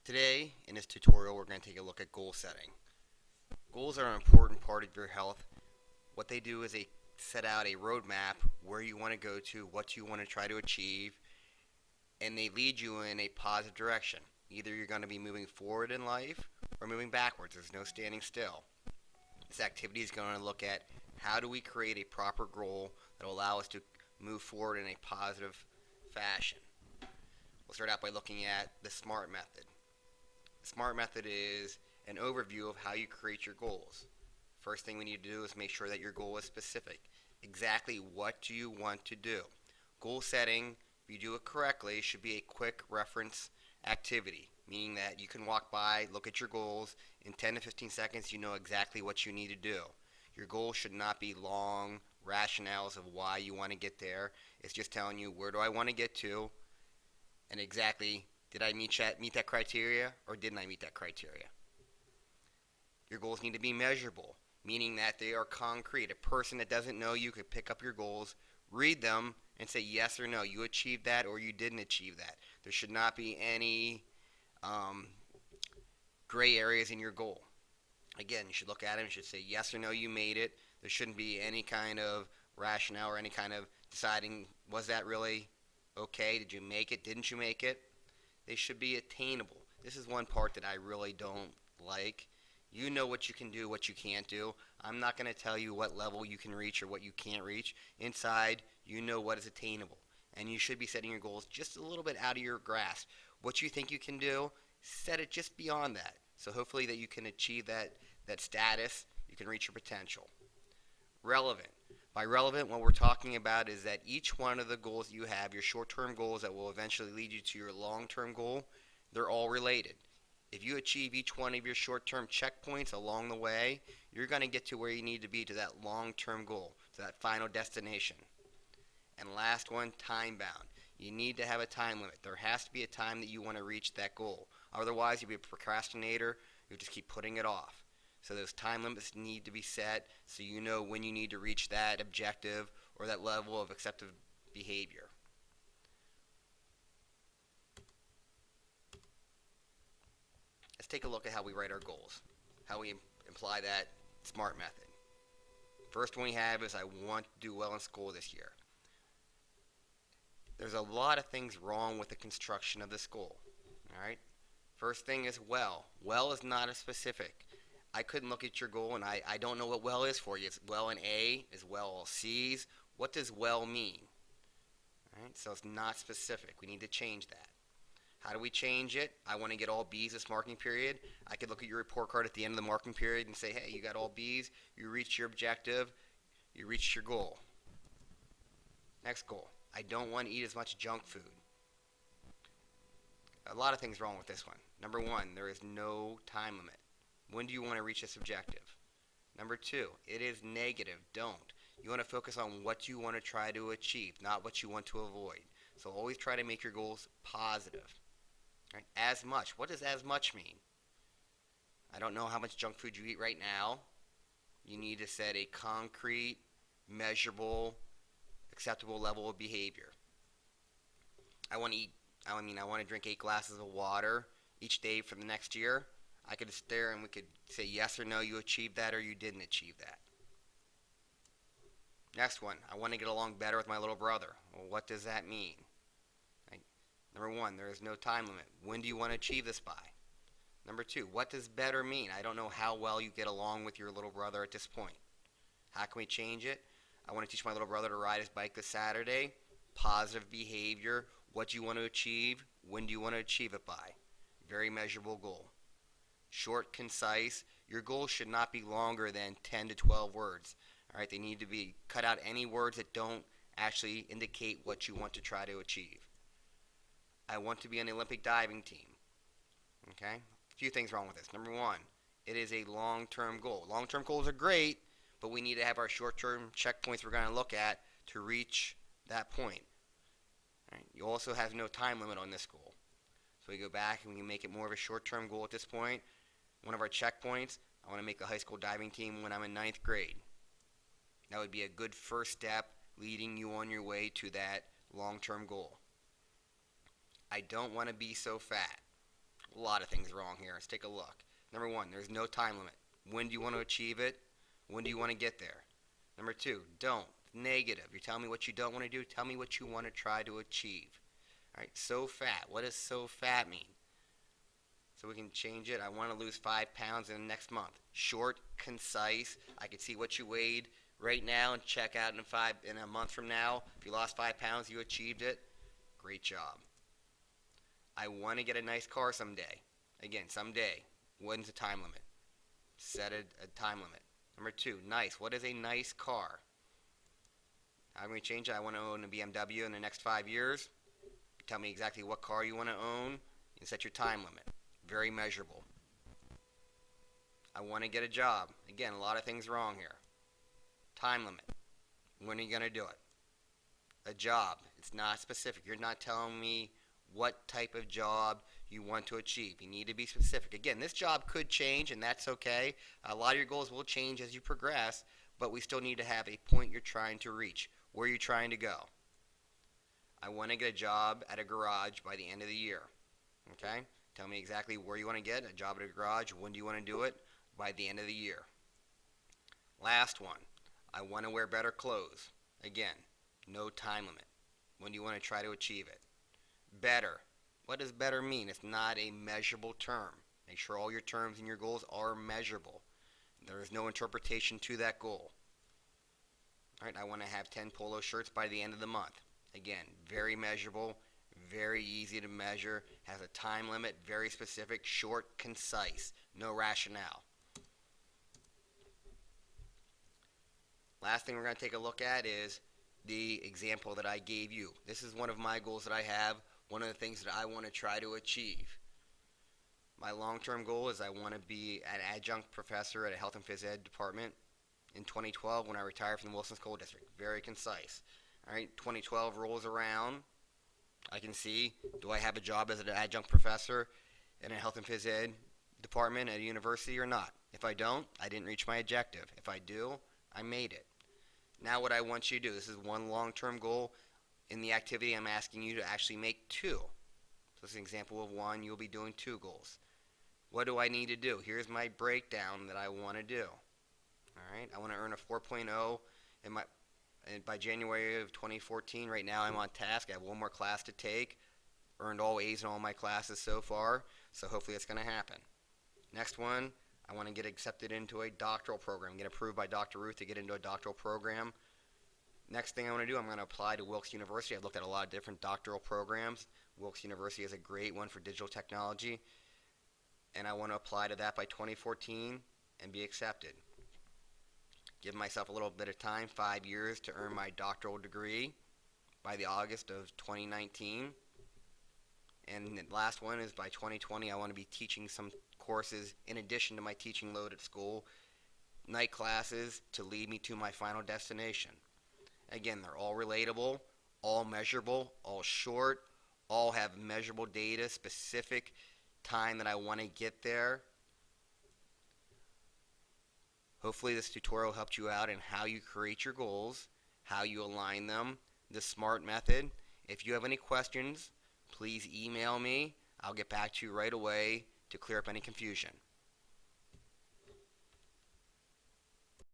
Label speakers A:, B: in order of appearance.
A: Today, in this tutorial, we're going to take a look at goal setting. Goals are an important part of your health. What they do is they set out a roadmap where you want to go to, what you want to try to achieve, and they lead you in a positive direction. Either you're going to be moving forward in life or moving backwards. There's no standing still. This activity is going to look at how do we create a proper goal that will allow us to move forward in a positive fashion. We'll start out by looking at the SMART method. The SMART method is an overview of how you create your goals. First thing we need to do is make sure that your goal is specific. Exactly what do you want to do? Goal setting, if you do it correctly, should be a quick reference activity, meaning that you can walk by, look at your goals, in 10 to 15 seconds you know exactly what you need to do. Your goal should not be long rationales of why you want to get there. It's just telling you where do I want to get to and exactly did I meet that criteria or didn't I meet that criteria. Your goals need to be measurable, meaning that they are concrete. A person that doesn't know you could pick up your goals, read them, and say yes or no. You achieved that or you didn't achieve that. There should not be any gray areas in your goal. Again, you should look at it and should say yes or no, you made it. There shouldn't be any kind of rationale or any kind of deciding, was that really okay? Did you make it? Didn't you make it? They should be attainable. This is one part that I really don't like. You know what you can do, what you can't do. I'm not going to tell you what level you can reach or what you can't reach. Inside, you know what is attainable. And you should be setting your goals just a little bit out of your grasp. What you think you can do, set it just beyond that. So hopefully that you can achieve that status, you can reach your potential. Relevant. By relevant, what we're talking about is that each one of the goals you have, your short-term goals that will eventually lead you to your long-term goal, they're all related. If you achieve each one of your short-term checkpoints along the way, you're going to get to where you need to be to that long-term goal, to that final destination. And last one, time-bound. You need to have a time limit. There has to be a time that you want to reach that goal. Otherwise, you'll be a procrastinator. You'll just keep putting it off. So those time limits need to be set so you know when you need to reach that objective or that level of acceptable behavior. Let's take a look at how we write our goals, how we apply that SMART method. First one we have is I want to do well in school this year. There's a lot of things wrong with the construction of this goal. All right. First thing is well. Well is not a specific. I couldn't look at your goal and I don't know what well is for you. Is well an A? Is well all C's? What does well mean? All right, so it's not specific. We need to change that. How do we change it? I want to get all B's this marking period. I could look at your report card at the end of the marking period and say, hey, you got all B's. You reached your objective. You reached your goal. Next goal. I don't want to eat as much junk food. A lot of things wrong with this one. Number one, there is no time limit. When do you want to reach this objective? Number two, it is negative. Don't. You want to focus on what you want to try to achieve, not what you want to avoid. So always try to make your goals positive. Right? As much. What does as much mean? I don't know how much junk food you eat right now. You need to set a concrete, measurable, acceptable level of behavior. I want to drink 8 glasses of water each day for the next year. I could sit there and we could say yes or no, you achieved that or you didn't achieve that. Next one, I want to get along better with my little brother. Well, what does that mean? Right. Number one, there is no time limit. When do you want to achieve this by? Number two, what does better mean? I don't know how well you get along with your little brother at this point. How can we change it? I want to teach my little brother to ride his bike this Saturday. Positive behavior. What do you want to achieve? When do you want to achieve it by? Very measurable goal. Short, concise. Your goals should not be longer than 10 to 12 words. All right, they need to be cut out any words that don't actually indicate what you want to try to achieve. I want to be on the Olympic diving team. Okay? A few things wrong with this. Number one, it is a long-term goal. Long-term goals are great, but we need to have our short-term checkpoints we're going to look at to reach that point. All right? You also have no time limit on this goal. So we go back and we can make it more of a short-term goal at this point. One of our checkpoints, I want to make a high school diving team when I'm in 9th grade. That would be a good first step leading you on your way to that long-term goal. I don't want to be so fat. A lot of things wrong here. Let's take a look. Number one, there's no time limit. When do you want to achieve it? When do you want to get there? Number two, don't. Negative. You're telling me what you don't want to do. Tell me what you want to try to achieve. All right, so fat. What does so fat mean? So we can change it. I want to lose 5 pounds in the next month. Short, concise. I can see what you weighed right now and check out in a month from now. If you lost 5 pounds, you achieved it. Great job. I want to get a nice car someday. Again, someday. When's the time limit? Set a time limit. Number two, nice. What is a nice car? How can we change it? I want to own a BMW in the next 5 years. Tell me exactly what car you want to own. You set your time limit. Very measurable. I want to get a job. Again, a lot of things wrong here. Time limit. When are you going to do it? A job. It's not specific. You're not telling me what type of job you want to achieve. You need to be specific. Again, this job could change, and that's okay. A lot of your goals will change as you progress, but we still need to have a point you're trying to reach. Where are you trying to go? I want to get a job at a garage by the end of the year. Okay? Tell me exactly where you want to get a job at a garage. When do you want to do it? By the end of the year. Last one. I want to wear better clothes. Again, no time limit. When do you want to try to achieve it? Better. What does better mean? It's not a measurable term. Make sure all your terms and your goals are measurable. There is no interpretation to that goal. All right, I want to have 10 polo shirts by the end of the month. Again, very measurable, very easy to measure, has a time limit, very specific, short, concise, no rationale. Last thing we're going to take a look at is the example that I gave you. This is one of my goals that I have, one of the things that I want to try to achieve. My long-term goal is I want to be an adjunct professor at a health and phys ed department in 2012 when I retire from the Wilson School District. Very concise. All right, 2012 rolls around. I can see, do I have a job as an adjunct professor in a health and phys ed department at a university or not? If I don't, I didn't reach my objective. If I do, I made it. Now what I want you to do, this is one long-term goal. In the activity, I'm asking you to actually make 2. So this is an example of one. You'll be doing 2 goals. What do I need to do? Here's my breakdown that I want to do. All right, I want to earn a 4.0 by January of 2014. Right now I'm on task. I have one more class to take. Earned all A's in all my classes so far, so hopefully it's going to happen. Next one, I want to get accepted into a doctoral program, get approved by Dr. Ruth to get into a doctoral program. Next thing I want to do, I'm going to apply to Wilkes University. I've looked at a lot of different doctoral programs. Wilkes University is a great one for digital technology, and I want to apply to that by 2014 and be accepted. Give myself a little bit of time, 5 years, to earn my doctoral degree by the August of 2019. And the last one is by 2020, I want to be teaching some courses in addition to my teaching load at school, night classes to lead me to my final destination. Again, they're all relatable, all measurable, all short, all have measurable data, specific time that I want to get there. Hopefully this tutorial helped you out in how you create your goals, how you align them, the SMART method. If you have any questions, please email me. I'll get back to you right away to clear up any confusion.